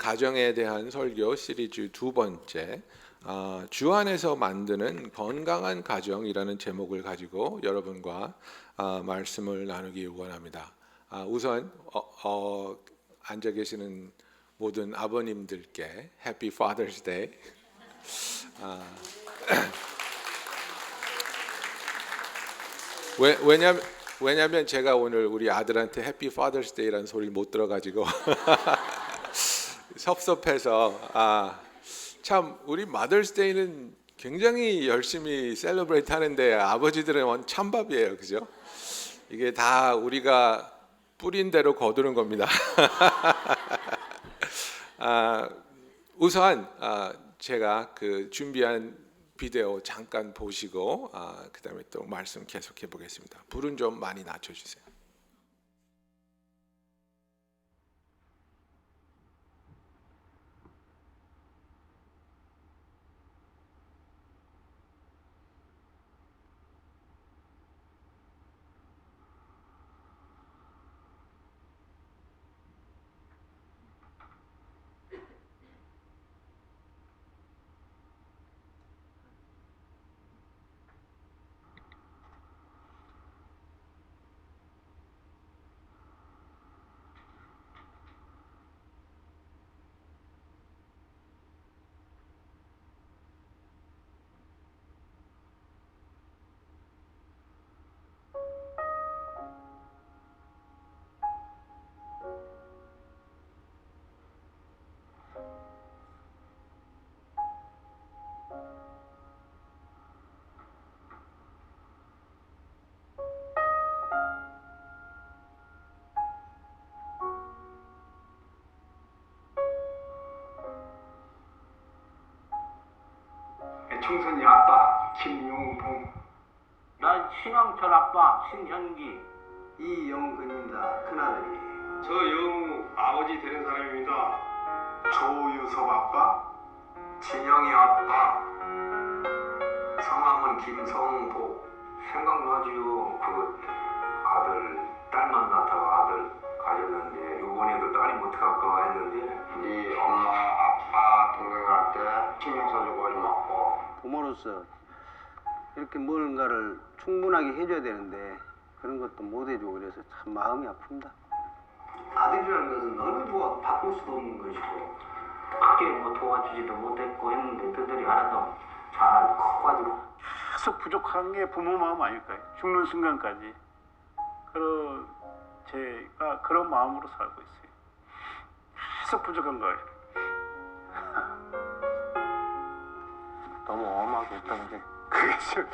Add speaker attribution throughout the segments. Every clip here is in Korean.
Speaker 1: 가정에 대한 설교 시리즈 두 번째, 주 안에서 만드는 건강한 가정이라는 제목을 가지고 여러분과 말씀을 나누기 원합니다. 우선 앉아 계시는 모든 아버님들께 해피 파더스 데이. 왜냐면 제가 오늘 우리 아들한테 해피 파더스 데이라는 소리를 못 들어가지고 섭섭해서 참 우리 마더스 데이는 굉장히 열심히 셀러브레이트 하는데 아버지들은 찬밥이에요, 그죠? 이게 다 우리가 뿌린 대로 거두는 겁니다. 우선 제가 그 준비한 비디오 잠깐 보시고 그다음에 또 말씀 계속해 보겠습니다. 불은 좀 많이 낮춰주세요.
Speaker 2: 청선이 아빠 김용봉,
Speaker 3: 난 신왕철 아빠 신현기.
Speaker 4: 이영근입니다. 큰아들이.
Speaker 2: 저 영우 아버지 되는 사람입니다.
Speaker 4: 조유섭 아빠, 진영이 아빠, 성함은 김성보. 생각나지요. 그 아들 딸만 낳다가 아들 가졌는데 이번에도 딸이 못해 갈까 했는데
Speaker 5: 네 엄마, 아빠, 동생한테 신경 써주고 고맙고.
Speaker 3: 부모로서 이렇게 뭔가를 충분하게 해줘야 되는데 그런 것도 못 해주고 그래서 참 마음이 아픕니다.
Speaker 4: 아들이라는 것은 어느 누가 바꿀 수도 없는 것이고
Speaker 3: 크게 뭐 도와주지도 못했고 했는데 그들이 알아서 잘 커가지고 계속 부족한 게 부모 마음 아닐까요? 죽는 순간까지. 제가 그런 마음으로 살고 있어요. 계속 부족한 거예요.
Speaker 5: 너무 엄하게 했던 게
Speaker 3: 그게 좀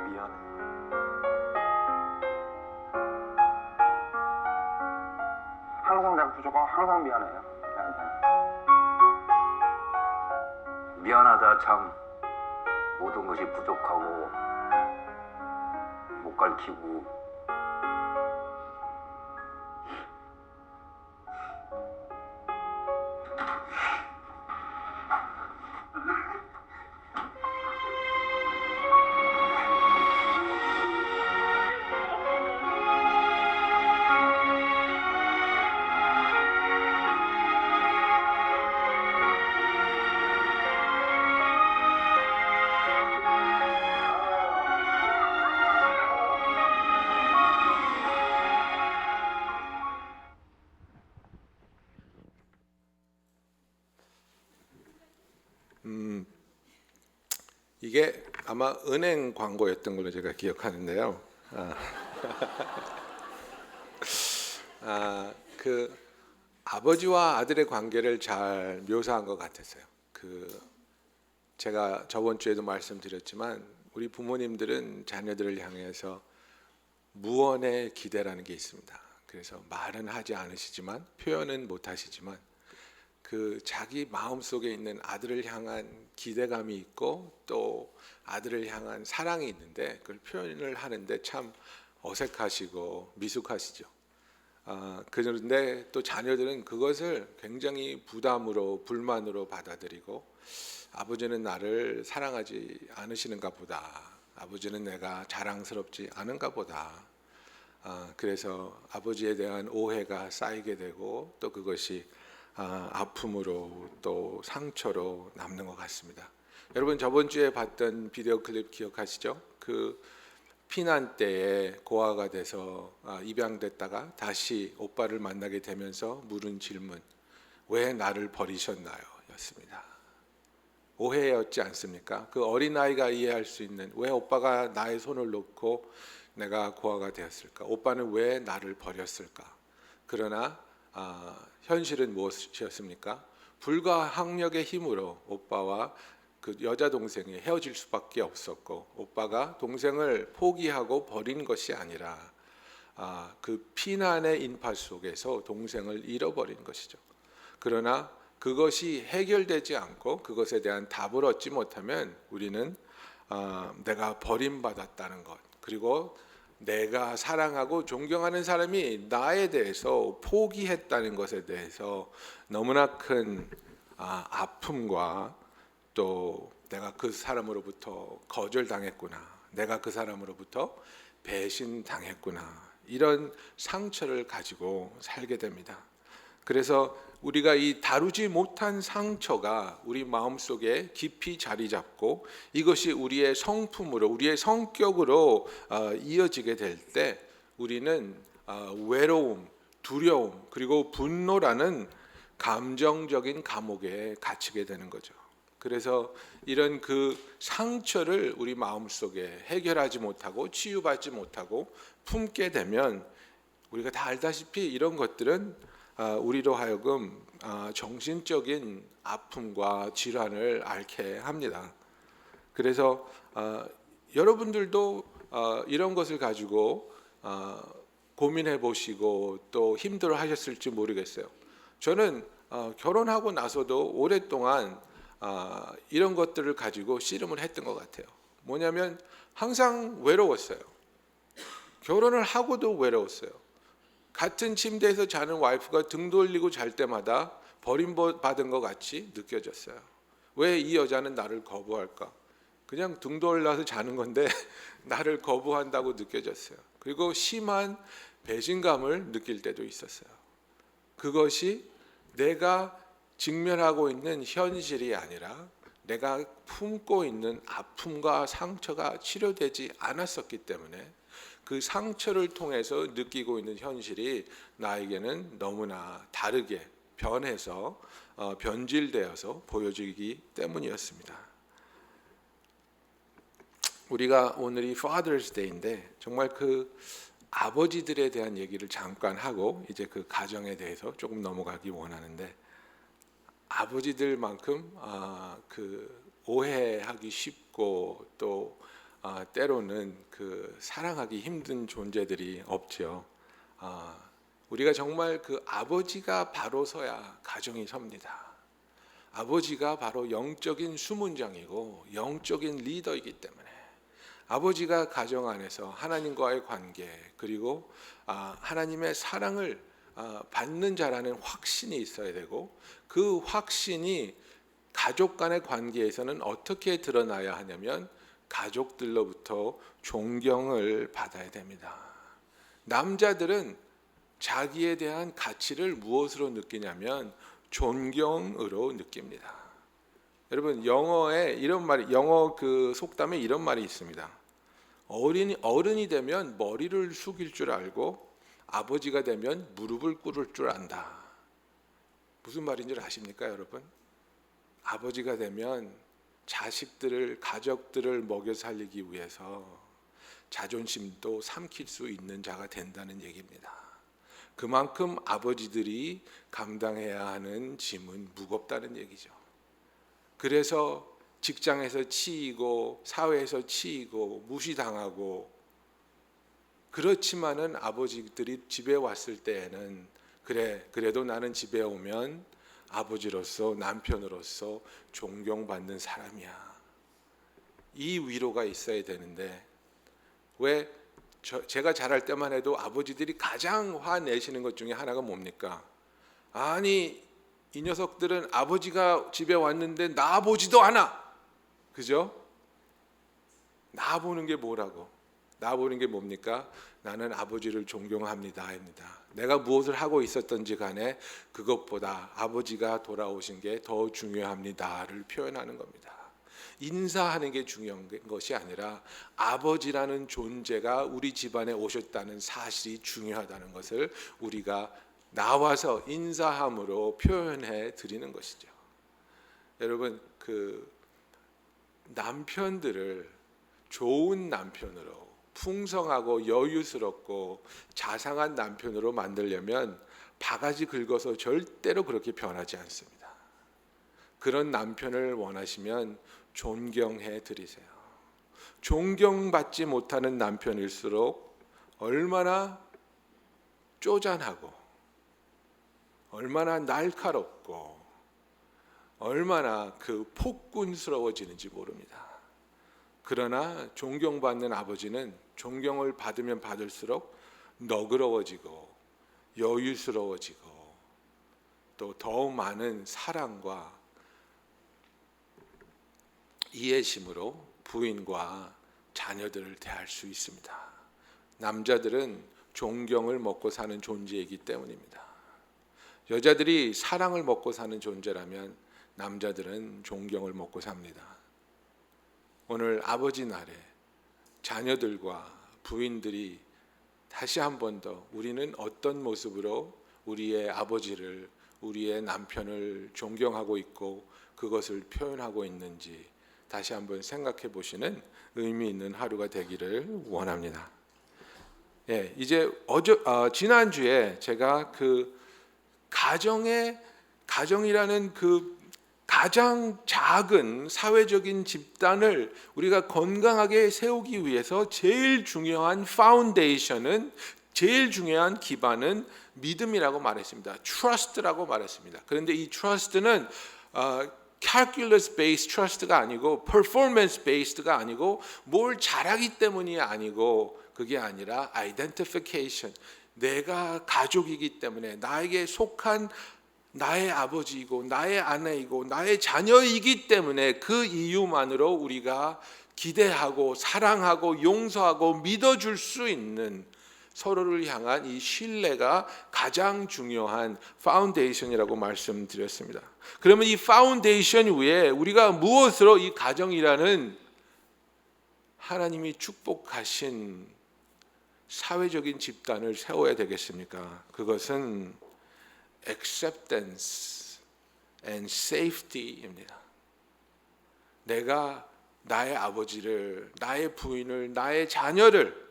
Speaker 5: 미안해. 항상 내가 부족하고 항상 미안해요.
Speaker 4: 미안하다 참. 모든 것이 부족하고 못 가르치고
Speaker 1: 이게 아마 은행 광고였던 걸로 제가 기억하는데요. 그 아버지와 아들의 관계를 잘 묘사한 것 같았어요. 제가 저번 주에도 말씀드렸지만 우리 부모님들은 자녀들을 향해서 무언의 기대라는 게 있습니다. 그래서 말은 하지 않으시지만 표현은 못 하시지만 그 자기 마음속에 있는 아들을 향한 기대감이 있고 또 아들을 향한 사랑이 있는데 그걸 표현을 하는데 참 어색하시고 미숙하시죠. 그런데 또 자녀들은 그것을 굉장히 부담으로 불만으로 받아들이고 아버지는 나를 사랑하지 않으시는가 보다. 아버지는 내가 자랑스럽지 않은가 보다. 그래서 아버지에 대한 오해가 쌓이게 되고 또 그것이 아픔으로 또 상처로 남는 것 같습니다. 여러분 저번 주에 봤던 비디오 클립 기억하시죠? 그 피난 때에 고아가 돼서 입양됐다가 다시 오빠를 만나게 되면서 물은 질문, 왜 나를 버리셨나요? 였습니다. 오해였지 않습니까? 그 어린아이가 이해할 수 있는, 왜 오빠가 나의 손을 놓고 내가 고아가 되었을까? 오빠는 왜 나를 버렸을까? 그러나 현실은 무엇이었습니까? 불과 학력의 힘으로 오빠와 그 여자 동생이 헤어질 수밖에 없었고, 오빠가 동생을 포기하고 버린 것이 아니라 그 피난의 인파 속에서 동생을 잃어버린 것이죠. 그러나 그것이 해결되지 않고 그것에 대한 답을 얻지 못하면 우리는 내가 버림받았다는 것, 그리고 내가 사랑하고 존경하는 사람이 나에 대해서 포기했다는 것에 대해서 너무나 큰 아픔과 또 내가 그 사람으로부터 거절당했구나, 내가 그 사람으로부터 배신당했구나, 이런 상처를 가지고 살게 됩니다. 그래서 우리가 이 다루지 못한 상처가 우리 마음속에 깊이 자리 잡고 이것이 우리의 성품으로, 우리의 성격으로 이어지게 될 때 우리는 외로움, 두려움, 그리고 분노라는 감정적인 감옥에 갇히게 되는 거죠. 그래서 이런 그 상처를 우리 마음속에 해결하지 못하고 치유받지 못하고 품게 되면 우리가 다 알다시피 이런 것들은 우리로 하여금 정신적인 아픔과 질환을 앓게 합니다. 그래서 여러분들도 이런 것을 가지고 고민해 보시고 또 힘들어 하셨을지 모르겠어요. 저는 결혼하고 나서도 오랫동안 이런 것들을 가지고 씨름을 했던 것 같아요. 뭐냐면 항상 외로웠어요. 결혼을 하고도 외로웠어요. 같은 침대에서 자는 와이프가 등 돌리고 잘 때마다 버림받은 것 같이 느껴졌어요. 왜 이 여자는 나를 거부할까? 그냥 등 돌려서 자는 건데 나를 거부한다고 느껴졌어요. 그리고 심한 배신감을 느낄 때도 있었어요. 그것이 내가 직면하고 있는 현실이 아니라 내가 품고 있는 아픔과 상처가 치료되지 않았었기 때문에 그 상처를 통해서 느끼고 있는 현실이 나에게는 너무나 다르게 변해서 변질되어서 보여지기 때문이었습니다. 우리가 오늘이 Father's Day인데 정말 그 아버지들에 대한 얘기를 잠깐 하고 이제 그 가정에 대해서 조금 넘어가기 원하는데, 아버지들만큼 그 오해하기 쉽고 또 때로는 그 사랑하기 힘든 존재들이 없죠. 우리가 정말 그 아버지가 바로 서야 가정이 섭니다. 아버지가 바로 영적인 수문장이고 영적인 리더이기 때문에 아버지가 가정 안에서 하나님과의 관계, 그리고 하나님의 사랑을 받는 자라는 확신이 있어야 되고, 그 확신이 가족 간의 관계에서는 어떻게 드러나야 하냐면 가족들로부터 존경을 받아야 됩니다. 남자들은 자기에 대한 가치를 무엇으로 느끼냐면 존경으로 느낍니다. 여러분 영어에 이런 말이, 영어 그 속담에 이런 말이 있습니다. 어른이 되면 머리를 숙일 줄 알고 아버지가 되면 무릎을 꿇을 줄 안다. 무슨 말인지 아십니까, 여러분? 아버지가 되면 자식들을, 가족들을 먹여 살리기 위해서 자존심도 삼킬 수 있는 자가 된다는 얘기입니다. 그만큼 아버지들이 감당해야 하는 짐은 무겁다는 얘기죠. 그래서 직장에서 치이고 사회에서 치이고 무시당하고, 그렇지만은 아버지들이 집에 왔을 때에는 그래도 나는 집에 오면 아버지로서, 남편으로서 존경받는 사람이야, 이 위로가 있어야 되는데, 왜 제가 자랄 때만 해도 아버지들이 가장 화내시는 것 중에 하나가 뭡니까? 아니 이 녀석들은 아버지가 집에 왔는데 나 보지도 않아. 그죠? 나 보는 게 뭐라고? 나 보는 게 뭡니까? 나는 아버지를 존경합니다. 내가 무엇을 하고 있었던지 간에 그것보다 아버지가 돌아오신 게 더 중요합니다를 표현하는 겁니다. 인사하는 게 중요한 것이 아니라 아버지라는 존재가 우리 집안에 오셨다는 사실이 중요하다는 것을 우리가 나와서 인사함으로 표현해 드리는 것이죠. 여러분, 그 남편들을 좋은 남편으로, 풍성하고 여유스럽고 자상한 남편으로 만들려면 바가지 긁어서 절대로 그렇게 변하지 않습니다. 그런 남편을 원하시면 존경해 드리세요. 존경받지 못하는 남편일수록 얼마나 쪼잔하고 얼마나 날카롭고 얼마나 그 폭군스러워지는지 모릅니다. 그러나 존경받는 아버지는 존경을 받으면 받을수록 너그러워지고 여유스러워지고 또 더 많은 사랑과 이해심으로 부인과 자녀들을 대할 수 있습니다. 남자들은 존경을 먹고 사는 존재이기 때문입니다. 여자들이 사랑을 먹고 사는 존재라면 남자들은 존경을 먹고 삽니다. 오늘 아버지 날에 자녀들과 부인들이 다시 한 번 더 우리는 어떤 모습으로 우리의 아버지를, 우리의 남편을 존경하고 있고 그것을 표현하고 있는지 다시 한번 생각해 보시는 의미 있는 하루가 되기를 원합니다. 예, 이제 지난주에 제가 그 가정이라는 그 가장 작은 사회적인 집단을 우리가 건강하게 세우기 위해서 제일 중요한 파운데이션은, 제일 중요한 기반은 믿음이라고 말했습니다. trust라고 말했습니다. 그런데 이 trust는 calculus based trust가 아니고 performance based가 아니고 뭘 잘하기 때문이 아니고 그게 아니라 identification, 내가 가족이기 때문에 나에게 속한 나의 아버지이고 나의 아내이고 나의 자녀이기 때문에 그 이유만으로 우리가 기대하고 사랑하고 용서하고 믿어줄 수 있는 서로를 향한 이 신뢰가 가장 중요한 파운데이션이라고 말씀드렸습니다. 그러면 이 파운데이션 위에 우리가 무엇으로 이 가정이라는 하나님이 축복하신 사회적인 집단을 세워야 되겠습니까? 그것은 acceptance and safety입니다. 내가 나의 아버지를, 나의 부인을, 나의 자녀를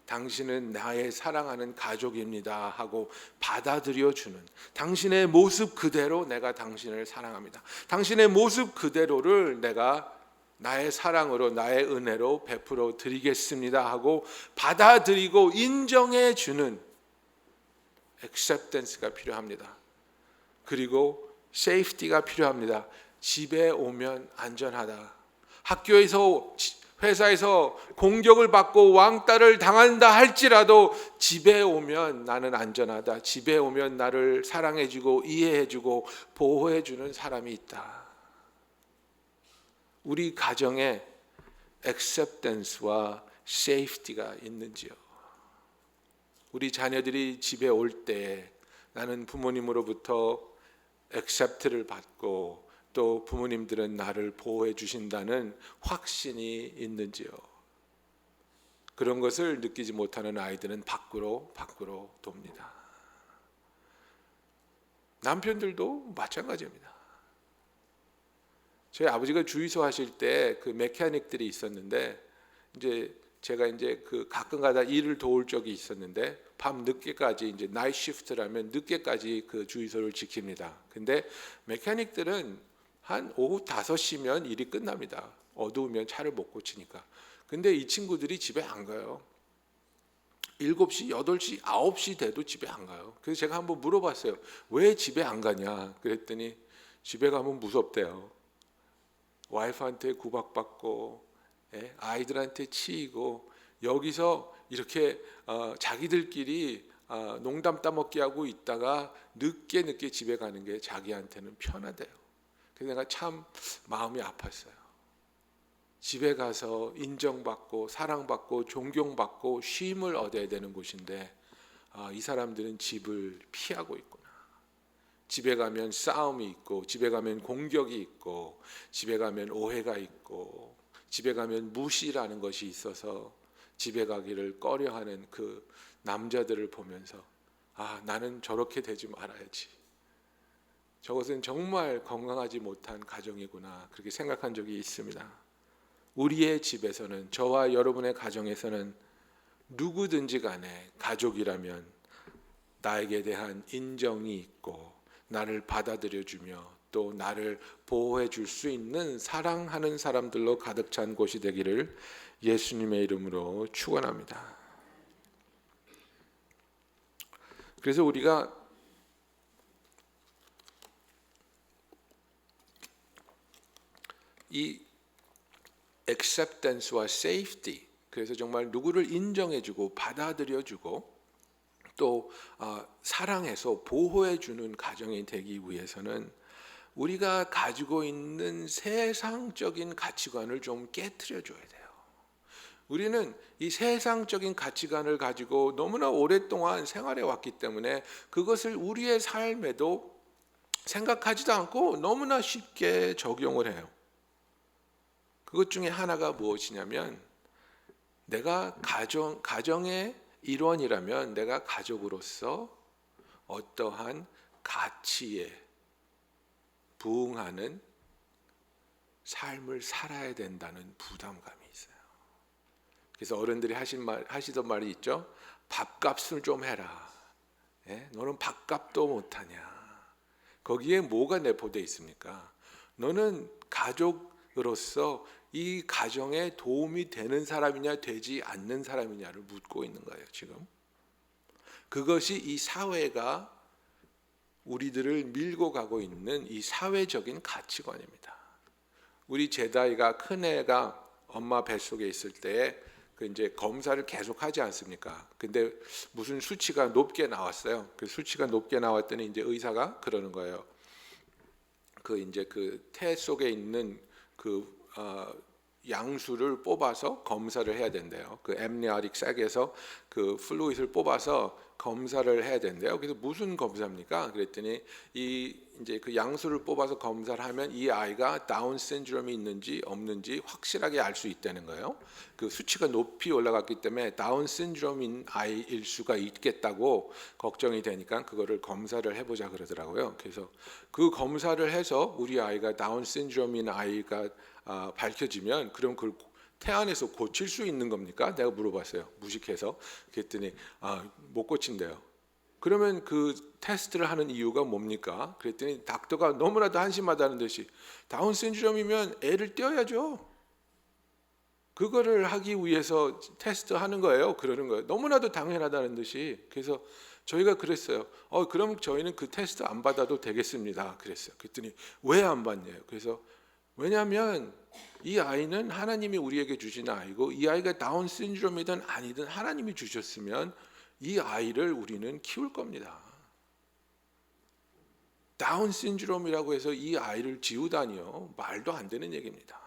Speaker 1: 당신은 나의 사랑하는 가족입니다 하고 받아들여주는, 당신의 모습 그대로 내가 당신을 사랑합니다, 당신의 모습 그대로를 내가 나의 사랑으로 나의 은혜로 베풀어 드리겠습니다 하고 받아들이고 인정해 주는 acceptance가 필요합니다. 그리고 safety가 필요합니다. 집에 오면 안전하다. 학교에서, 회사에서 공격을 받고 왕따를 당한다 할지라도 집에 오면 나는 안전하다. 집에 오면 나를 사랑해주고 이해해주고 보호해주는 사람이 있다. 우리 가정에 acceptance와 safety가 있는지요? 우리 자녀들이 집에 올 때 나는 부모님으로부터 accept를 받고 또 부모님들은 나를 보호해 주신다는 확신이 있는지요? 그런 것을 느끼지 못하는 아이들은 밖으로 돕니다. 남편들도 마찬가지입니다. 저희 아버지가 주유소 하실 때 그 메카닉들이 있었는데 이제 제가 그 가끔가다 일을 도울 적이 있었는데 밤 늦게까지 이제 나이트 시프트라면 늦게까지 그 주유소를 지킵니다. 근데 메카닉들은 한 오후 5시면 일이 끝납니다. 어두우면 차를 못 고치니까. 근데 이 친구들이 집에 안 가요. 7시, 8시, 9시 돼도 집에 안 가요. 그래서 제가 한번 물어봤어요. 왜 집에 안 가냐? 그랬더니 집에 가면 무섭대요. 와이프한테 구박받고 아이들한테 치이고 여기서 이렇게 자기들끼리 농담 따먹기 하고 있다가 늦게 집에 가는 게 자기한테는 편하대요. 그래서 내가 참 마음이 아팠어요. 집에 가서 인정받고 사랑받고 존경받고 쉼을 얻어야 되는 곳인데 이 사람들은 집을 피하고 있구나. 집에 가면 싸움이 있고, 집에 가면 공격이 있고, 집에 가면 오해가 있고, 집에 가면 무시라는 것이 있어서 집에 가기를 꺼려하는 그 남자들을 보면서 나는 저렇게 되지 말아야지. 저것은 정말 건강하지 못한 가정이구나, 그렇게 생각한 적이 있습니다. 우리의 집에서는, 저와 여러분의 가정에서는 누구든지 간에 가족이라면 나에게 대한 인정이 있고 나를 받아들여주며 또 나를 보호해 줄 수 있는 사랑하는 사람들로 가득 찬 곳이 되기를 예수님의 이름으로 축원합니다. 그래서 우리가 이 acceptance와 safety, 그래서 정말 누구를 인정해주고 받아들여주고 또 사랑해서 보호해주는 가정이 되기 위해서는 우리가 가지고 있는 세상적인 가치관을 좀 깨트려줘야 돼요. 우리는 이 세상적인 가치관을 가지고 너무나 오랫동안 생활해 왔기 때문에 그것을 우리의 삶에도 생각하지도 않고 너무나 쉽게 적용을 해요. 그것 중에 하나가 무엇이냐면, 내가 가정의 일원이라면 내가 가족으로서 어떠한 가치에 부응하는 삶을 살아야 된다는 부담감이 있어요. 그래서 어른들이 하시던 말이 있죠. 밥값을 좀 해라. 너는 밥값도 못하냐. 거기에 뭐가 내포되어 있습니까? 너는 가족으로서 이 가정에 도움이 되는 사람이냐 되지 않는 사람이냐를 묻고 있는 거예요, 지금. 그것이 이 사회가 우리들을 밀고 가고 있는 이 사회적인 가치관입니다. 우리 제다이가, 큰애가 엄마 뱃속에 있을 때에 이제 검사를 계속 하지 않습니까? 근데 무슨 수치가 높게 나왔어요. 그 수치가 높게 나왔더니 이제 의사가 그러는 거예요. 그 태 속에 있는 양수를 뽑아서 검사를 해야 된대요. 그 엠니아릭 싹에서 그 플루이드를 뽑아서 검사를 해야 된대요. 그래서 무슨 검사입니까? 그랬더니 이제 그 양수를 뽑아서 검사를 하면 이 아이가 다운 신드롬이 있는지 없는지 확실하게 알 수 있다는 거예요. 그 수치가 높이 올라갔기 때문에 다운 신드롬인 아이일 수가 있겠다고 걱정이 되니까 그거를 검사를 해보자 그러더라고요. 그래서 그 검사를 해서 우리 아이가 다운 신드롬인 아이가 밝혀지면 그럼 그걸 태안에서 고칠 수 있는 겁니까? 내가 물어봤어요. 무식해서. 그랬더니 못 고친대요. 그러면 그 테스트를 하는 이유가 뭡니까? 그랬더니 닥터가 너무나도 한심하다는 듯이 다운 신드롬이면 애를 떼어야죠. 그거를 하기 위해서 테스트하는 거예요. 그러는 거예요. 너무나도 당연하다는 듯이. 그래서 저희가 그랬어요. 그럼 저희는 그 테스트 안 받아도 되겠습니다. 그랬어요. 그랬더니 왜 안 받냐요. 그래서 왜냐하면 이 아이는 하나님이 우리에게 주신 아이고, 이 아이가 다운 신드롬이든 아니든 하나님이 주셨으면 이 아이를 우리는 키울 겁니다. 다운 신드롬이라고 해서 이 아이를 지우다니요, 말도 안 되는 얘기입니다.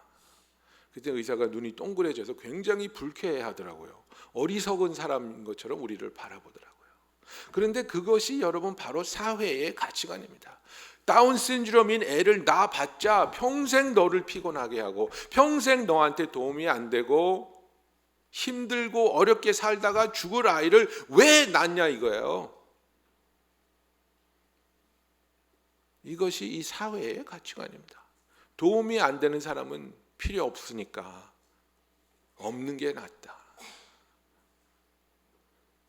Speaker 1: 그때 의사가 눈이 동그래져서 굉장히 불쾌해하더라고요. 어리석은 사람인 것처럼 우리를 바라보더라고요. 그런데 그것이 여러분 바로 사회의 가치관입니다. 다운 신드롬인 애를 낳아봤자 평생 너를 피곤하게 하고 평생 너한테 도움이 안 되고 힘들고 어렵게 살다가 죽을 아이를 왜 낳냐 이거예요. 이것이 이 사회의 가치관입니다. 도움이 안 되는 사람은 필요 없으니까 없는 게 낫다.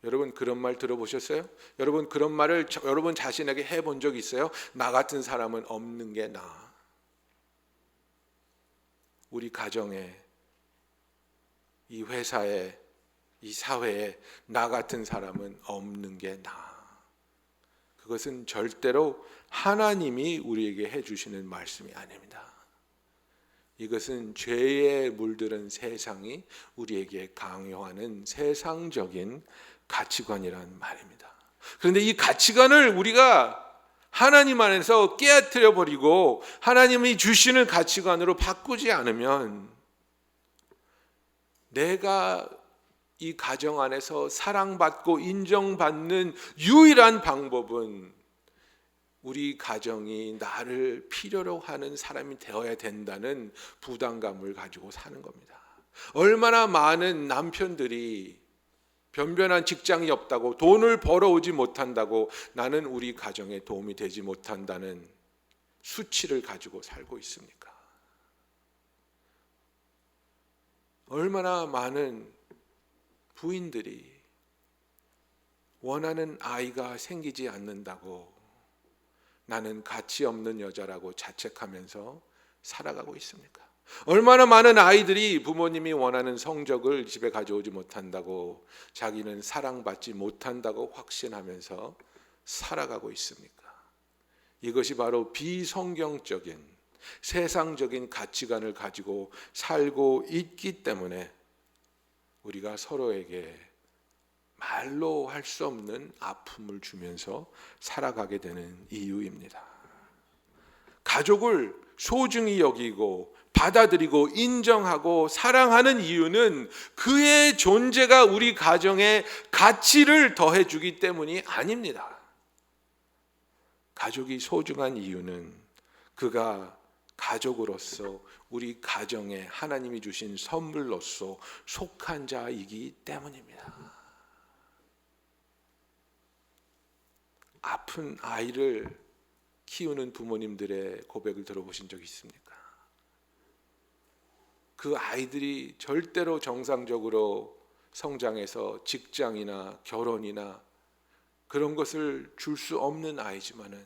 Speaker 1: 여러분 그런 말 들어보셨어요? 여러분 그런 말을 여러분 자신에게 해본 적 있어요? 나 같은 사람은 없는 게 나아. 우리 가정에, 이 회사에, 이 사회에 나 같은 사람은 없는 게 나아. 그것은 절대로 하나님이 우리에게 해주시는 말씀이 아닙니다. 이것은 죄에 물들은 세상이 우리에게 강요하는 세상적인 가치관이란 말입니다. 그런데 이 가치관을 우리가 하나님 안에서 깨트려 버리고 하나님이 주시는 가치관으로 바꾸지 않으면 내가 이 가정 안에서 사랑받고 인정받는 유일한 방법은 우리 가정이 나를 필요로 하는 사람이 되어야 된다는 부담감을 가지고 사는 겁니다. 얼마나 많은 남편들이 변변한 직장이 없다고, 돈을 벌어오지 못한다고, 나는 우리 가정에 도움이 되지 못한다는 수치를 가지고 살고 있습니까? 얼마나 많은 부인들이 원하는 아이가 생기지 않는다고 나는 가치 없는 여자라고 자책하면서 살아가고 있습니까? 얼마나 많은 아이들이 부모님이 원하는 성적을 집에 가져오지 못한다고 자기는 사랑받지 못한다고 확신하면서 살아가고 있습니까? 이것이 바로 비성경적인 세상적인 가치관을 가지고 살고 있기 때문에 우리가 서로에게 말로 할 수 없는 아픔을 주면서 살아가게 되는 이유입니다. 가족을 소중히 여기고 받아들이고 인정하고 사랑하는 이유는 그의 존재가 우리 가정에 가치를 더해주기 때문이 아닙니다. 가족이 소중한 이유는 그가 가족으로서 우리 가정에 하나님이 주신 선물로서 속한 자이기 때문입니다. 아픈 아이를 키우는 부모님들의 고백을 들어보신 적 있습니까? 그 아이들이 절대로 정상적으로 성장해서 직장이나 결혼이나 그런 것을 줄 수 없는 아이지만은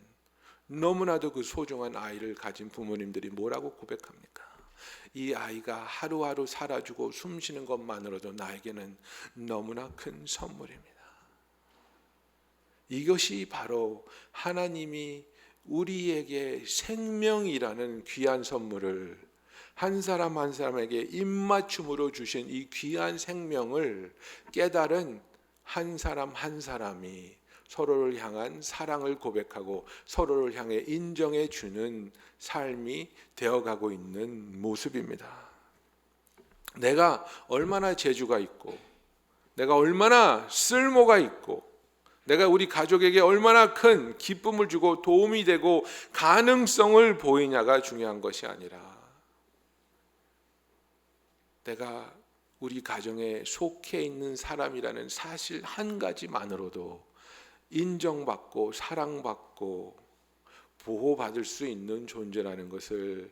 Speaker 1: 너무나도 그 소중한 아이를 가진 부모님들이 뭐라고 고백합니까? 이 아이가 하루하루 살아주고 숨쉬는 것만으로도 나에게는 너무나 큰 선물입니다. 이것이 바로 하나님이 우리에게 생명이라는 귀한 선물을 한 사람 한 사람에게 입맞춤으로 주신 이 귀한 생명을 깨달은 한 사람 한 사람이 서로를 향한 사랑을 고백하고 서로를 향해 인정해 주는 삶이 되어가고 있는 모습입니다. 내가 얼마나 재주가 있고 내가 얼마나 쓸모가 있고 내가 우리 가족에게 얼마나 큰 기쁨을 주고 도움이 되고 가능성을 보이냐가 중요한 것이 아니라 내가 우리 가정에 속해 있는 사람이라는 사실 한 가지만으로도 인정받고 사랑받고 보호받을 수 있는 존재라는 것을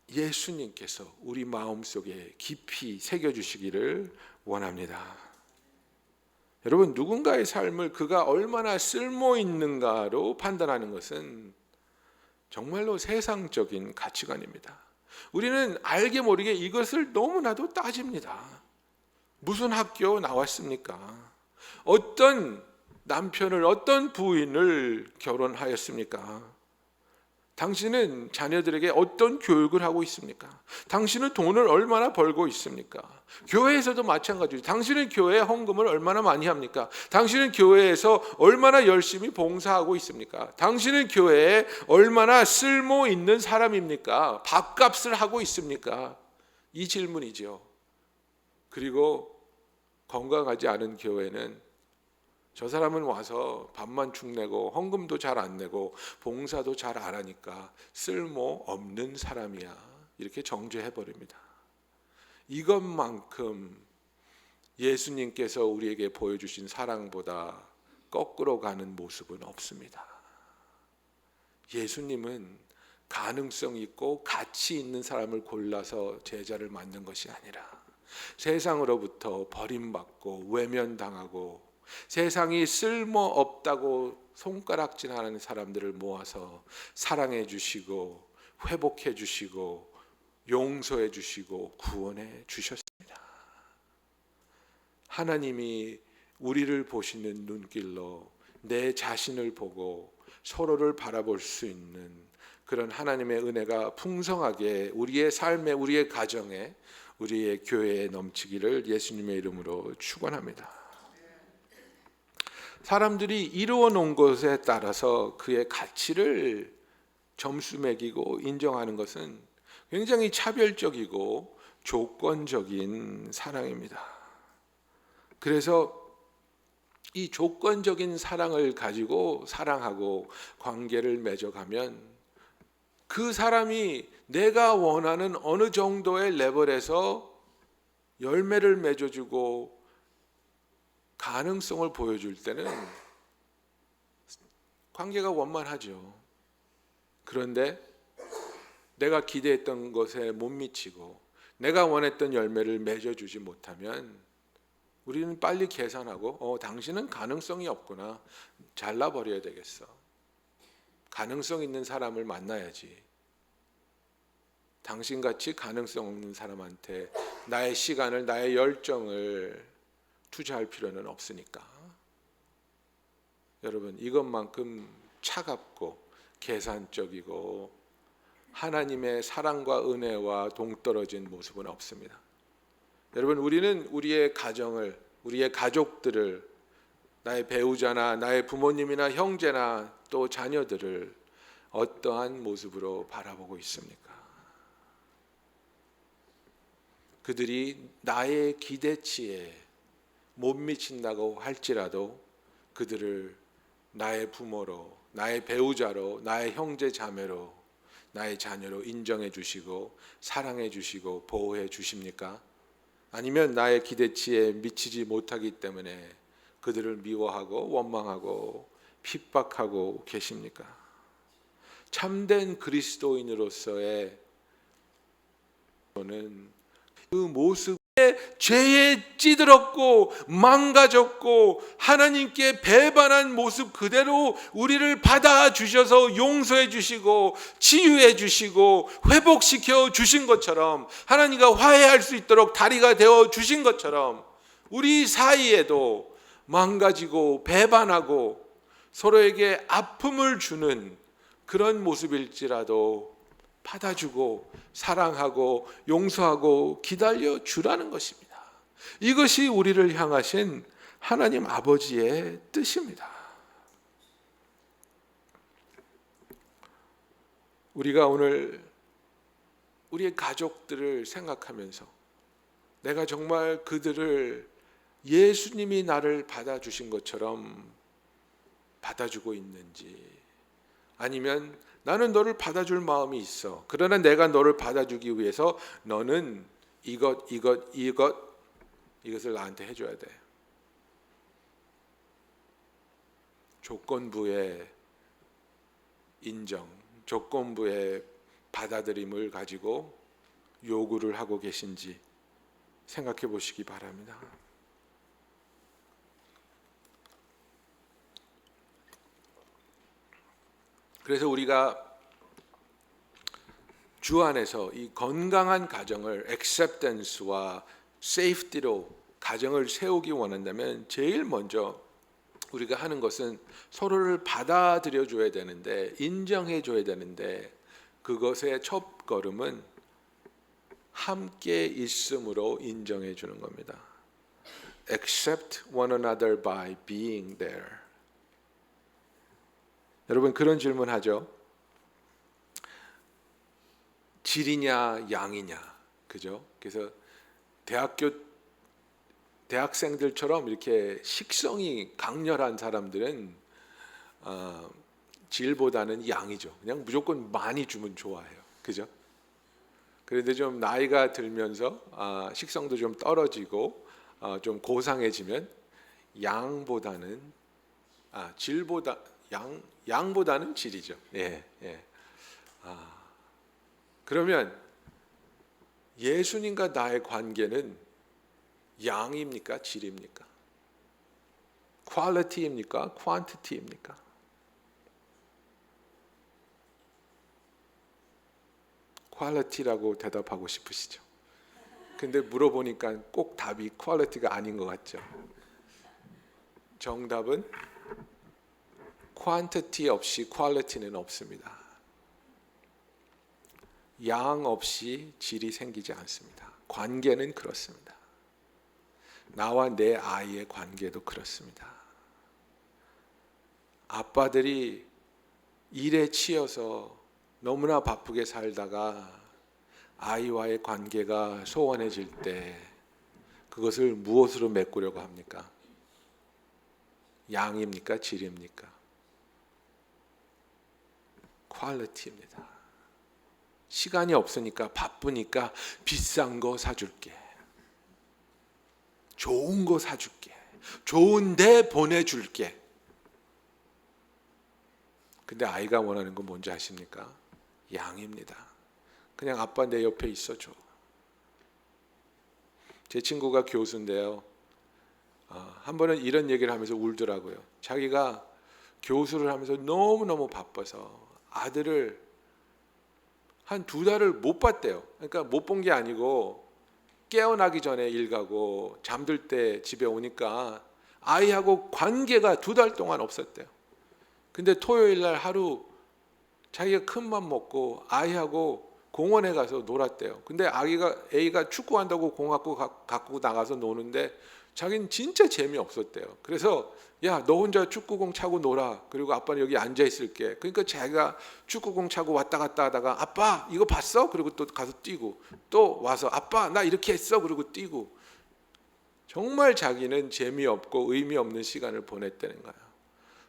Speaker 1: 예수님께서 우리 마음속에 깊이 새겨주시기를 원합니다. 여러분, 누군가의 삶을 그가 얼마나 쓸모 있는가로 판단하는 것은 정말로 세상적인 가치관입니다. 우리는 알게 모르게 이것을 너무나도 따집니다. 무슨 학교 나왔습니까? 어떤 남편을, 어떤 부인을 결혼하였습니까? 당신은 자녀들에게 어떤 교육을 하고 있습니까? 당신은 돈을 얼마나 벌고 있습니까? 교회에서도 마찬가지죠. 당신은 교회에 헌금을 얼마나 많이 합니까? 당신은 교회에서 얼마나 열심히 봉사하고 있습니까? 당신은 교회에 얼마나 쓸모 있는 사람입니까? 밥값을 하고 있습니까? 이 질문이죠. 그리고 건강하지 않은 교회는 저 사람은 와서 밥만 축내고 헌금도 잘 안 내고 봉사도 잘 안 하니까 쓸모 없는 사람이야, 이렇게 정죄해버립니다. 이것만큼 예수님께서 우리에게 보여주신 사랑보다 거꾸로 가는 모습은 없습니다. 예수님은 가능성 있고 가치 있는 사람을 골라서 제자를 만든 것이 아니라 세상으로부터 버림받고 외면당하고 세상이 쓸모없다고 손가락질하는 사람들을 모아서 사랑해 주시고 회복해 주시고 용서해 주시고 구원해 주셨습니다. 하나님이 우리를 보시는 눈길로 내 자신을 보고 서로를 바라볼 수 있는 그런 하나님의 은혜가 풍성하게 우리의 삶에, 우리의 가정에, 우리의 교회에 넘치기를 예수님의 이름으로 축원합니다. 사람들이 이루어 놓은 것에 따라서 그의 가치를 점수 매기고 인정하는 것은 굉장히 차별적이고 조건적인 사랑입니다. 그래서 이 조건적인 사랑을 가지고 사랑하고 관계를 맺어가면 그 사람이 내가 원하는 어느 정도의 레벨에서 열매를 맺어주고 가능성을 보여줄 때는 관계가 원만하죠. 그런데 내가 기대했던 것에 못 미치고 내가 원했던 열매를 맺어주지 못하면 우리는 빨리 계산하고 당신은 가능성이 없구나. 잘라버려야 되겠어. 가능성 있는 사람을 만나야지. 당신같이 가능성 없는 사람한테 나의 시간을 나의 열정을 투자할 필요는 없으니까. 여러분 이것만큼 차갑고 계산적이고 하나님의 사랑과 은혜와 동떨어진 모습은 없습니다. 여러분 우리는 우리의 가정을 우리의 가족들을 나의 배우자나 나의 부모님이나 형제나 또 자녀들을 어떠한 모습으로 바라보고 있습니까? 그들이 나의 기대치에 못 미친다고 할지라도 그들을 나의 부모로 나의 배우자로 나의 형제 자매로 나의 자녀로 인정해 주시고 사랑해 주시고 보호해 주십니까? 아니면 나의 기대치에 미치지 못하기 때문에 그들을 미워하고 원망하고 핍박하고 계십니까? 참된 그리스도인으로서의 저는 그 모습에 죄에 찌들었고 망가졌고 하나님께 배반한 모습 그대로 우리를 받아주셔서 용서해 주시고 치유해 주시고 회복시켜 주신 것처럼 하나님과 화해할 수 있도록 다리가 되어 주신 것처럼 우리 사이에도 망가지고 배반하고 서로에게 아픔을 주는 그런 모습일지라도 받아주고 사랑하고 용서하고 기다려 주라는 것입니다. 이것이 우리를 향하신 하나님 아버지의 뜻입니다. 우리가 오늘 우리의 가족들을 생각하면서 내가 정말 그들을 예수님이 나를 받아주신 것처럼 받아주고 있는지, 아니면 나는 너를 받아줄 마음이 있어. 그러나 내가 너를 받아주기 위해서 너는 이것을 나한테 해줘야 돼. 조건부의 인정, 조건부의 받아들임을 가지고 요구를 하고 계신지 생각해 보시기 바랍니다. 그래서 우리가 주 안에서 이 건강한 가정을 acceptance와 safety로 가정을 세우기 원한다면 제일 먼저 우리가 하는 것은 서로를 받아들여 줘야 되는데, 인정해 줘야 되는데, 그것의 첫 걸음은 함께 있음으로 인정해 주는 겁니다. Accept one another by being there. 여러분 그런 질문 하죠. 질이냐 양이냐, 그죠? 그래서 대학생들처럼 이렇게 식성이 강렬한 사람들은 질보다는 양이죠. 그냥 무조건 많이 주면 좋아해요, 그죠? 그런데 좀 나이가 들면서 식성도 좀 떨어지고 좀 고상해지면 양보다는 질보다 양보다는 질이죠. 예. 그러면 예수님과 나의 관계는 양입니까? 질입니까? 퀄리티입니까? 퀀티티입니까? 퀄리티라고 대답하고 싶으시죠? 근데 물어보니까 꼭 답이 퀄리티가 아닌 것 같죠? 정답은 퀀티티 없이 퀄리티는 없습니다. 양 없이 질이 생기지 않습니다. 관계는 그렇습니다. 나와 내 아이의 관계도 그렇습니다. 아빠들이 일에 치여서 너무나 바쁘게 살다가 아이와의 관계가 소원해질 때 그것을 무엇으로 메꾸려고 합니까? 양입니까? 질입니까? 퀄리티입니다. 시간이 없으니까 바쁘니까 비싼 거 사줄게. 좋은 거 사줄게. 좋은데 보내줄게. 근데 아이가 원하는 건 뭔지 아십니까? 양입니다. 그냥 아빠 내 옆에 있어줘. 제 친구가 교수인데요. 한 번은 이런 얘기를 하면서 울더라고요. 자기가 교수를 하면서 너무너무 바빠서 아들을 한 2달을 못 봤대요. 그러니까 못 본 게 아니고 깨어나기 전에 일 가고 잠들 때 집에 오니까 아이하고 관계가 2달 동안 없었대요. 근데 토요일 날 하루 자기가 큰 맘 먹고 아이하고 공원에 가서 놀았대요. 근데 A가 축구한다고 공 갖고 나가서 노는데 자기는 진짜 재미없었대요. 그래서 야, 너 혼자 축구공 차고 놀아. 그리고 아빠는 여기 앉아 있을게. 그러니까 자기가 축구공 차고 왔다 갔다 하다가 아빠 이거 봤어? 그리고 또 가서 뛰고 또 와서 아빠 나 이렇게 했어. 그리고 뛰고 정말 자기는 재미없고 의미 없는 시간을 보냈다는 거예요.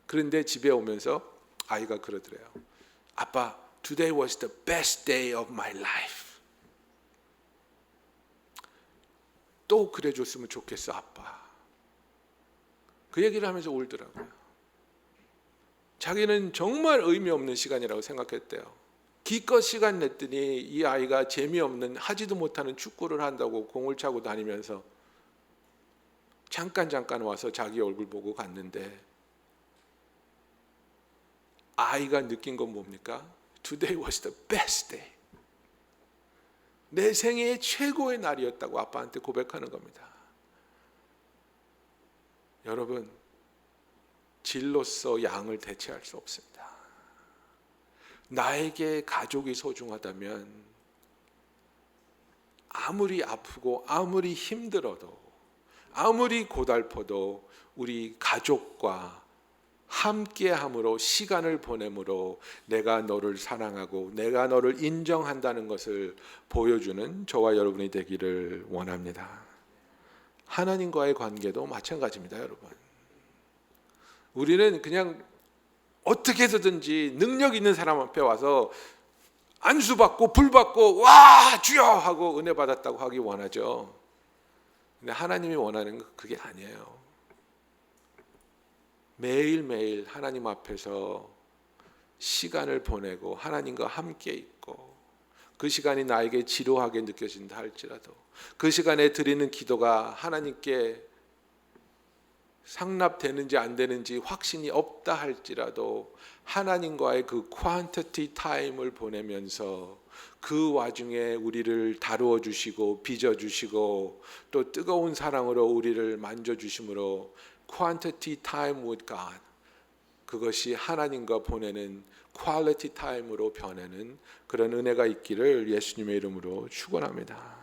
Speaker 1: 그런데 집에 오면서 아이가 그러더래요. 아빠, today was the best day of my life. 또 그래줬으면 좋겠어, 아빠. 그 얘기를 하면서 울더라고요. 자기는 정말 의미 없는 시간이라고 생각했대요. 기껏 시간 냈더니 이 아이가 재미없는 하지도 못하는 축구를 한다고 공을 차고 다니면서 잠깐 와서 자기 얼굴 보고 갔는데 아이가 느낀 건 뭡니까? Today was the best day. 내 생애의 최고의 날이었다고 아빠한테 고백하는 겁니다. 여러분, 질로서 양을 대체할 수 없습니다. 나에게 가족이 소중하다면 아무리 아프고 아무리 힘들어도 아무리 고달퍼도 우리 가족과 함께함으로 시간을 보내므로 내가 너를 사랑하고 내가 너를 인정한다는 것을 보여주는 저와 여러분이 되기를 원합니다. 하나님과의 관계도 마찬가지입니다, 여러분. 우리는 그냥 어떻게 해서든지 능력 있는 사람 앞에 와서 안수 받고 불 받고 와 주여 하고 은혜 받았다고 하기 원하죠. 근데 하나님이 원하는 건 그게 아니에요. 매일매일 하나님 앞에서 시간을 보내고 하나님과 함께 있고 그 시간이 나에게 지루하게 느껴진다 할지라도 그 시간에 드리는 기도가 하나님께 상납되는지 안 되는지 확신이 없다 할지라도 하나님과의 그 퀀티티 타임을 보내면서 그 와중에 우리를 다루어 주시고 빚어 주시고 또 뜨거운 사랑으로 우리를 만져 주심으로 quantity time with God, 그것이 하나님과 보내는 quality time으로 변하는 그런 은혜가 있기를 예수님의 이름으로 축원합니다.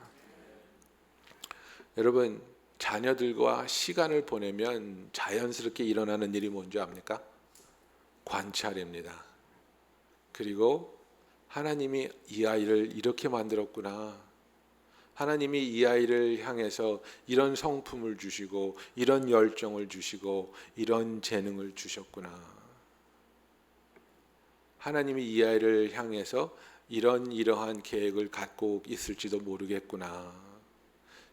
Speaker 1: 여러분, 자녀들과 시간을 보내면 자연스럽게 일어나는 일이 뭔지 압니까? 관찰입니다. 그리고 하나님이 이 아이를 이렇게 만들었구나. 하나님이 이 아이를 향해서 이런 성품을 주시고 이런 열정을 주시고 이런 재능을 주셨구나. 하나님이 이 아이를 향해서 이러한 계획을 갖고 있을지도 모르겠구나.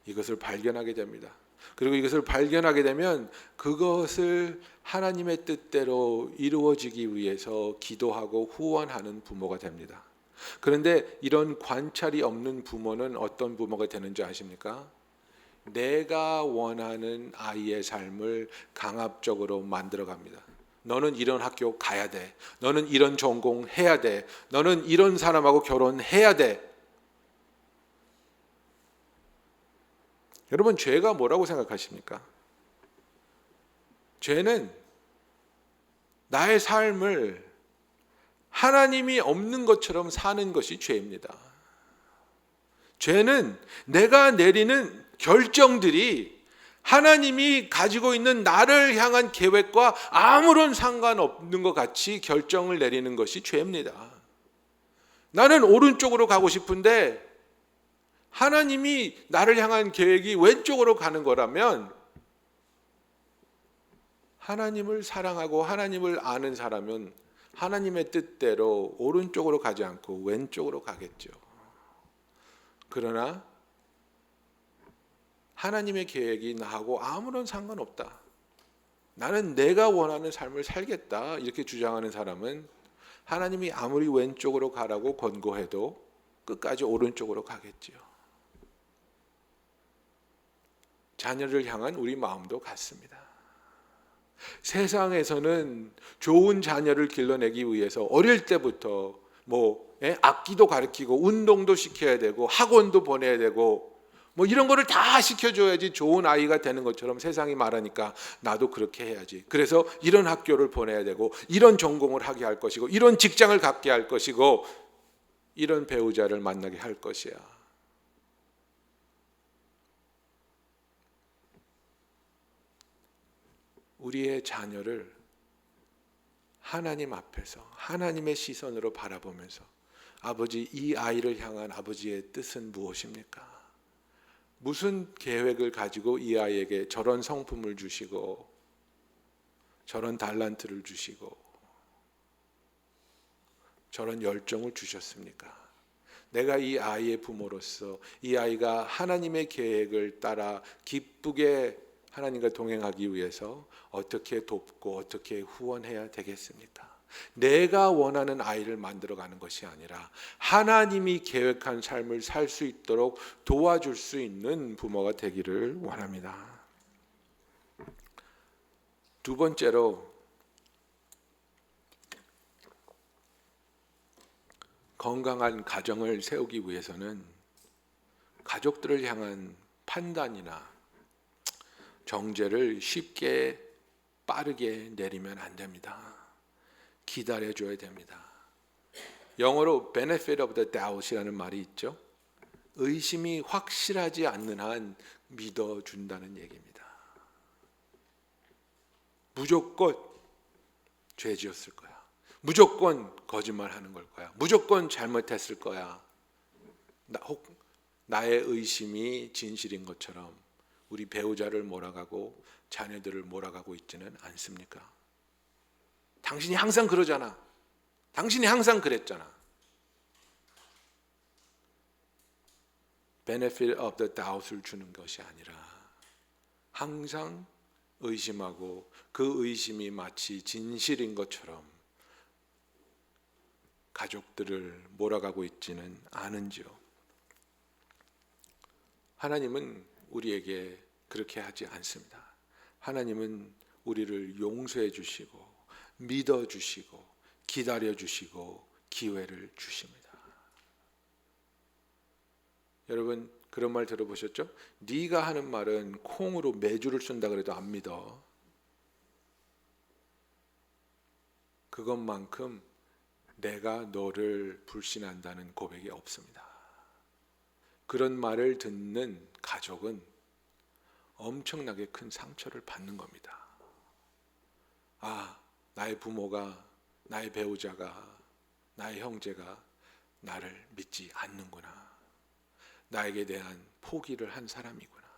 Speaker 1: 이것을 발견하게 됩니다. 그리고 이것을 발견하게 되면 그것을 하나님의 뜻대로 이루어지기 위해서 기도하고 후원하는 부모가 됩니다. 그런데 이런 관찰이 없는 부모는 어떤 부모가 되는지 아십니까? 내가 원하는 아이의 삶을 강압적으로 만들어갑니다. 너는 이런 학교 가야 돼. 너는 이런 전공 해야 돼. 너는 이런 사람하고 결혼해야 돼. 여러분, 죄가 뭐라고 생각하십니까? 죄는 나의 삶을 하나님이 없는 것처럼 사는 것이 죄입니다. 죄는 내가 내리는 결정들이 하나님이 가지고 있는 나를 향한 계획과 아무런 상관없는 것 같이 결정을 내리는 것이 죄입니다. 나는 오른쪽으로 가고 싶은데 하나님이 나를 향한 계획이 왼쪽으로 가는 거라면, 하나님을 사랑하고 하나님을 아는 사람은 하나님의 뜻대로 오른쪽으로 가지 않고 왼쪽으로 가겠죠. 그러나 하나님의 계획이 나하고 아무런 상관없다, 나는 내가 원하는 삶을 살겠다, 이렇게 주장하는 사람은 하나님이 아무리 왼쪽으로 가라고 권고해도 끝까지 오른쪽으로 가겠지요. 자녀를 향한 우리 마음도 같습니다. 세상에서는 좋은 자녀를 길러내기 위해서 어릴 때부터 악기도 가르치고 운동도 시켜야 되고 학원도 보내야 되고 이런 거를 다 시켜줘야지 좋은 아이가 되는 것처럼 세상이 말하니까 나도 그렇게 해야지. 그래서 이런 학교를 보내야 되고 이런 전공을 하게 할 것이고 이런 직장을 갖게 할 것이고 이런 배우자를 만나게 할 것이야. 우리의 자녀를 하나님 앞에서 하나님의 시선으로 바라보면서, 아버지, 이 아이를 향한 아버지의 뜻은 무엇입니까? 무슨 계획을 가지고 이 아이에게 저런 성품을 주시고 저런 달란트를 주시고 저런 열정을 주셨습니까? 내가 이 아이의 부모로서 이 아이가 하나님의 계획을 따라 기쁘게 하나님과 동행하기 위해서 어떻게 돕고 어떻게 후원해야 되겠습니까? 내가 원하는 아이를 만들어가는 것이 아니라 하나님이 계획한 삶을 살 수 있도록 도와줄 수 있는 부모가 되기를 원합니다. 두 번째로, 건강한 가정을 세우기 위해서는 가족들을 향한 판단이나 정죄를 쉽게 빠르게 내리면 안 됩니다. 기다려줘야 됩니다. 영어로 benefit of the doubt이라는 말이 있죠. 의심이 확실하지 않는 한 믿어준다는 얘기입니다. 무조건 죄 지었을 거야, 무조건 거짓말하는 걸 거야, 무조건 잘못했을 거야, 나의 의심이 진실인 것처럼 우리 배우자를 몰아가고 자녀들을 몰아가고 있지는 않습니까? 당신이 항상 그러잖아, 당신이 항상 그랬잖아. benefit of the doubt을 주는 것이 아니라 항상 의심하고 그 의심이 마치 진실인 것처럼 가족들을 몰아가고 있지는 않은지요. 하나님은 우리에게 그렇게 하지 않습니다. 하나님은 우리를 용서해 주시고 믿어 주시고 기다려 주시고 기회를 주십니다. 여러분, 그런 말 들어보셨죠? 네가 하는 말은 콩으로 메주를 쓴다 그래도 안 믿어. 그것만큼 내가 너를 불신한다는 고백이 없습니다. 그런 말을 듣는 가족은 엄청나게 큰 상처를 받는 겁니다. 아, 나의 부모가, 나의 배우자가, 나의 형제가 나를 믿지 않는구나. 나에게 대한 포기를 한 사람이구나.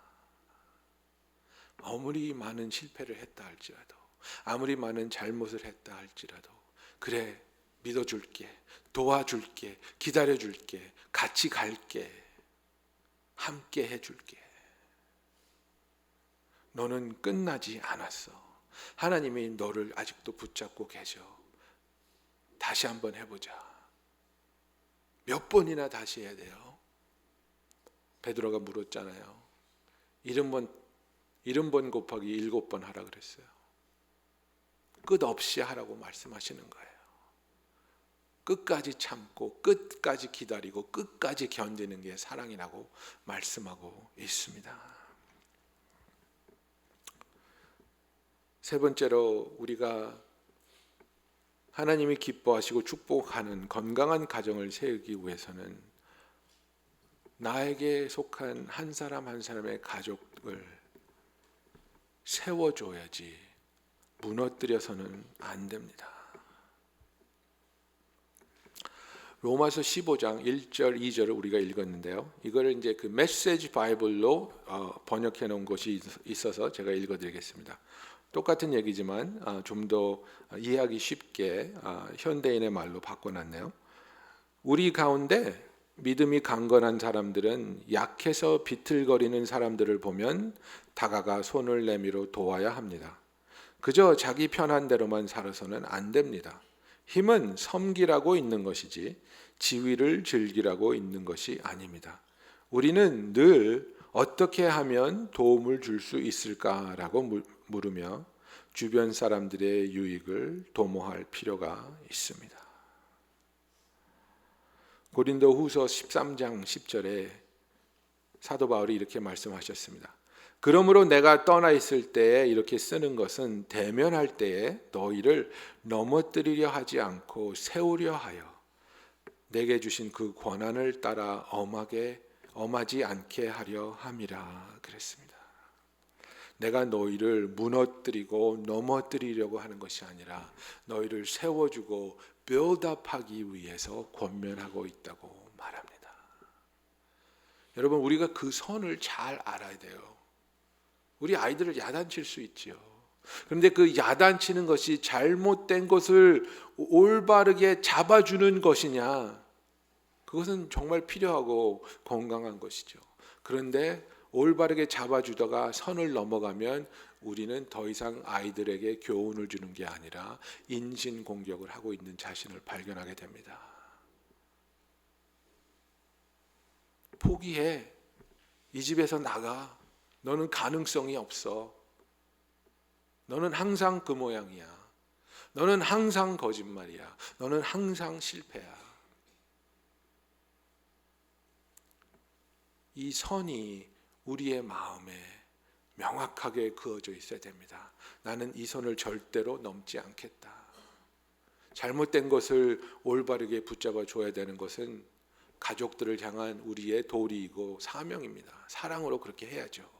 Speaker 1: 아무리 많은 실패를 했다 할지라도, 아무리 많은 잘못을 했다 할지라도, 그래, 믿어줄게, 도와줄게, 기다려줄게, 같이 갈게, 함께 해줄게. 너는 끝나지 않았어. 하나님이 너를 아직도 붙잡고 계셔. 다시 한번 해보자. 몇 번이나 다시 해야 돼요? 베드로가 물었잖아요. 70번 곱하기 7번 하라 그랬어요. 끝없이 하라고 말씀하시는 거예요. 끝까지 참고 끝까지 기다리고 끝까지 견디는 게 사랑이라고 말씀하고 있습니다. 세 번째로, 우리가 하나님이 기뻐하시고 축복하는 건강한 가정을 세우기 위해서는 나에게 속한 한 사람 한 사람의 가족을 세워줘야지 무너뜨려서는 안 됩니다. 로마서 15장 1절 2절을 우리가 읽었는데요. 이거를 이제 그 메시지 바이블로 번역해 놓은 것이 있어서 제가 읽어 드리겠습니다. 똑같은 얘기지만 좀 더 이해하기 쉽게 현대인의 말로 바꿔놨네요. 우리 가운데 믿음이 강건한 사람들은 약해서 비틀거리는 사람들을 보면 다가가 손을 내밀어 도와야 합니다. 그저 자기 편한 대로만 살아서는 안 됩니다. 힘은 섬기라고 있는 것이지 지위를 즐기라고 있는 것이 아닙니다. 우리는 늘 어떻게 하면 도움을 줄 수 있을까라고 물으며 주변 사람들의 유익을 도모할 필요가 있습니다. 고린도후서 13장 10절에 사도 바울이 이렇게 말씀하셨습니다. 그러므로 내가 떠나 있을 때에 이렇게 쓰는 것은 대면할 때에 너희를 넘어뜨리려 하지 않고 세우려 하여 내게 주신 그 권한을 따라 엄하지 않게 하려 함이라 그랬습니다. 내가 너희를 무너뜨리고 넘어뜨리려고 하는 것이 아니라 너희를 세워주고 빌드업하기 위해서 권면하고 있다고 말합니다. 여러분, 우리가 그 선을 잘 알아야 돼요. 우리 아이들을 야단칠 수 있지요. 그런데 그 야단치는 것이 잘못된 것을 올바르게 잡아주는 것이냐, 그것은 정말 필요하고 건강한 것이죠. 그런데 올바르게 잡아주다가 선을 넘어가면 우리는 더 이상 아이들에게 교훈을 주는 게 아니라 인신공격을 하고 있는 자신을 발견하게 됩니다. 포기해. 이 집에서 나가. 너는 가능성이 없어. 너는 항상 그 모양이야. 너는 항상 거짓말이야. 너는 항상 실패야. 이 선이 우리의 마음에 명확하게 그어져 있어야 됩니다. 나는 이 선을 절대로 넘지 않겠다. 잘못된 것을 올바르게 붙잡아 줘야 되는 것은 가족들을 향한 우리의 도리이고 사명입니다. 사랑으로 그렇게 해야죠.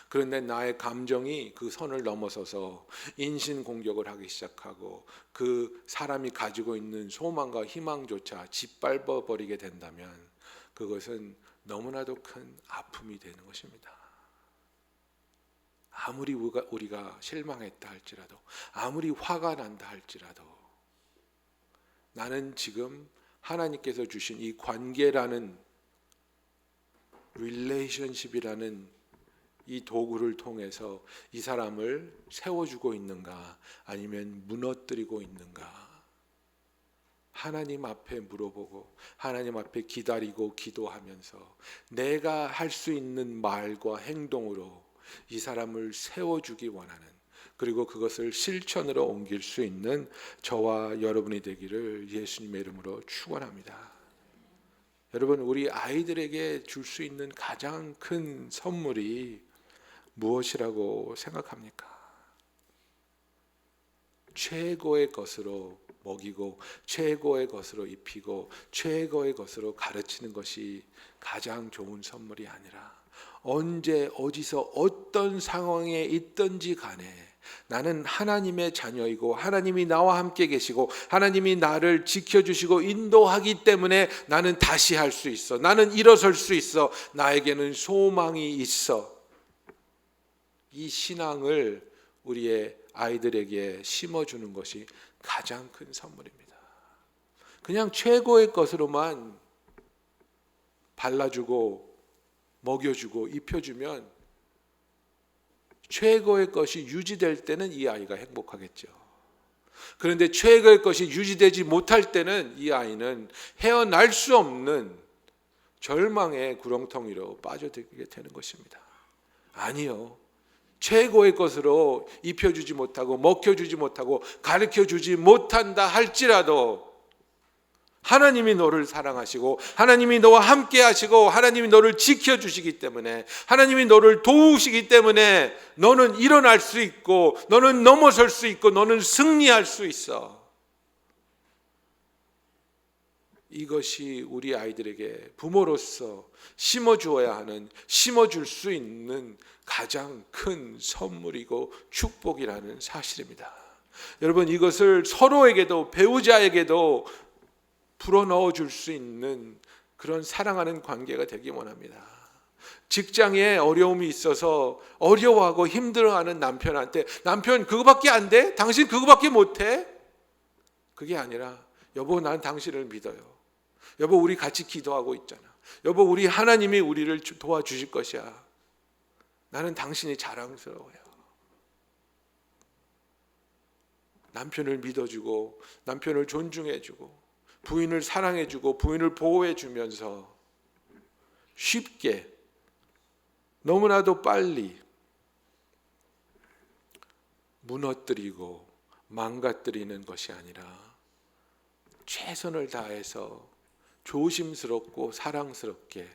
Speaker 1: 그런데 나의 감정이 그 선을 넘어서서 인신공격을 하기 시작하고 그 사람이 가지고 있는 소망과 희망조차 짓밟아 버리게 된다면 그것은 너무나도 큰 아픔이 되는 것입니다. 아무리 우리가 실망했다 할지라도, 아무리 화가 난다 할지라도, 나는 지금 하나님께서 주신 이 관계라는, 릴레이션십이라는 이 도구를 통해서 이 사람을 세워주고 있는가, 아니면 무너뜨리고 있는가, 하나님 앞에 물어보고 하나님 앞에 기다리고 기도하면서 내가 할 수 있는 말과 행동으로 이 사람을 세워주기 원하는, 그리고 그것을 실천으로 옮길 수 있는 저와 여러분이 되기를 예수님의 이름으로 축원합니다. 여러분, 우리 아이들에게 줄 수 있는 가장 큰 선물이 무엇이라고 생각합니까? 최고의 것으로 먹이고 최고의 것으로 입히고 최고의 것으로 가르치는 것이 가장 좋은 선물이 아니라, 언제 어디서 어떤 상황에 있든지 간에 나는 하나님의 자녀이고 하나님이 나와 함께 계시고 하나님이 나를 지켜주시고 인도하기 때문에 나는 다시 할 수 있어. 나는 일어설 수 있어. 나에게는 소망이 있어. 이 신앙을 우리의 아이들에게 심어주는 것이 가장 큰 선물입니다. 그냥 최고의 것으로만 발라주고 먹여주고 입혀주면 최고의 것이 유지될 때는 이 아이가 행복하겠죠. 그런데 최고의 것이 유지되지 못할 때는 이 아이는 헤어날 수 없는 절망의 구렁텅이로 빠져들게 되는 것입니다. 아니요. 최고의 것으로 입혀주지 못하고 먹혀주지 못하고 가르쳐주지 못한다 할지라도 하나님이 너를 사랑하시고 하나님이 너와 함께 하시고 하나님이 너를 지켜주시기 때문에, 하나님이 너를 도우시기 때문에 너는 일어날 수 있고 너는 넘어설 수 있고 너는 승리할 수 있어. 이것이 우리 아이들에게 부모로서 심어주어야 하는, 심어줄 수 있는 가장 큰 선물이고 축복이라는 사실입니다. 여러분, 이것을 서로에게도, 배우자에게도 불어넣어 줄 수 있는 그런 사랑하는 관계가 되기 원합니다. 직장에 어려움이 있어서 어려워하고 힘들어하는 남편한테 남편 그거밖에 안 돼? 당신 그거밖에 못해? 그게 아니라 여보 난 당신을 믿어요. 여보 우리 같이 기도하고 있잖아. 여보 우리 하나님이 우리를 도와주실 것이야. 나는 당신이 자랑스러워요. 남편을 믿어주고 남편을 존중해주고 부인을 사랑해주고 부인을 보호해주면서 쉽게 너무나도 빨리 무너뜨리고 망가뜨리는 것이 아니라 최선을 다해서 조심스럽고 사랑스럽게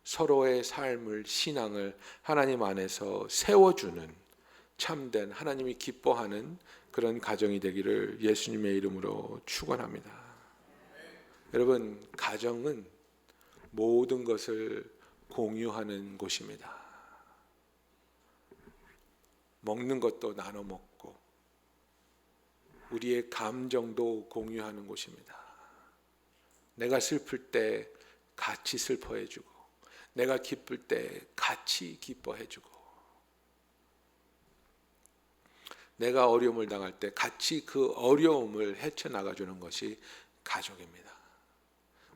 Speaker 1: 서로의 삶을 신앙을 하나님 안에서 세워주는 참된 하나님이 기뻐하는 그런 가정이 되기를 예수님의 이름으로 축원합니다. 여러분 가정은 모든 것을 공유하는 곳입니다. 먹는 것도 나눠 먹고 우리의 감정도 공유하는 곳입니다. 내가 슬플 때 같이 슬퍼해주고 내가 기쁠 때 같이 기뻐해주고 내가 어려움을 당할 때 같이 그 어려움을 헤쳐나가주는 것이 가족입니다.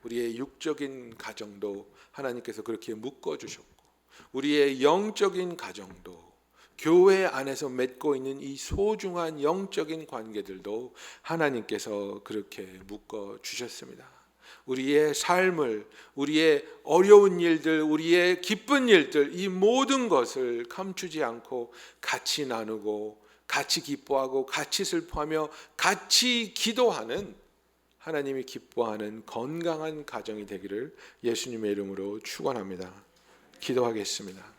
Speaker 1: 우리의 육적인 가정도 하나님께서 그렇게 묶어주셨고 우리의 영적인 가정도 교회 안에서 맺고 있는 이 소중한 영적인 관계들도 하나님께서 그렇게 묶어주셨습니다. 우리의 삶을, 우리의 어려운 일들, 우리의 기쁜 일들 이 모든 것을 감추지 않고 같이 나누고 같이 기뻐하고 같이 슬퍼하며 같이 기도하는 하나님이 기뻐하는 건강한 가정이 되기를 예수님의 이름으로 축원합니다. 기도하겠습니다.